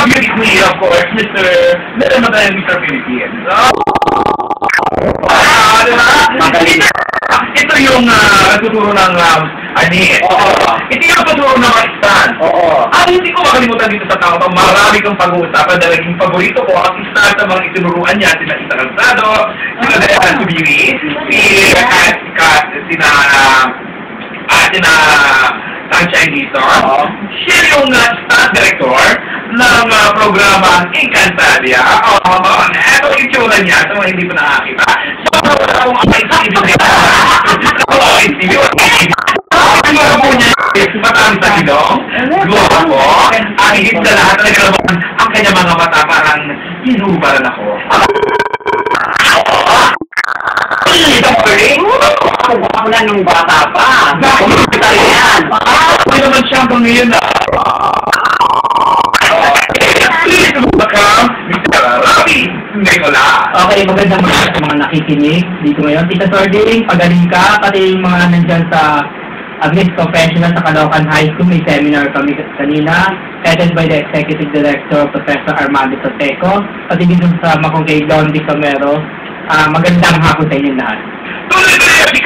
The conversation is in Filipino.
beauty of course, Mr. Mr. Philippines. Diba? Magaling. Ito yung nagtuturo ng ani. Ito yung nagtuturo ng Stan. Hindi ko makalimutan dito sa tao. Marami kong pag-uusapan dahil naging paborito ko ang isa sa mga itinuruan niya. Sina Isa Calzado, sina Dayan Subiri, sina Sunshine dito. Siya yung staff director ng programang Encantadia. Ito yung itsura niya. Ito hindi pa nakakita. So, wala akong ICTV nila. ICTV. Siguro po niya, mataang sa ilong, guwapo po, ang higit sa lahat, nagkalaban ang kanyang mga mata, parang inubaran ako. Ito pa rin? Ako na nung bata pa. Ito yan. Hindi naman siya hanggang ngayon na. Please welcome, Mr. Ravi Nicola. Okay, magandang mga sa mga nakikinig dito ngayon. Tita Sording, pagaling ka, pati yung mga nandyan sa Agnes Confessional sa Caloocan High School. May seminar kami kanina, headed by the Executive Director, Professor Armando Soteco, pati dito sa makong kay Don Di Camero. Magandang hapon sa inyo lahat. Tuloy-tuloy,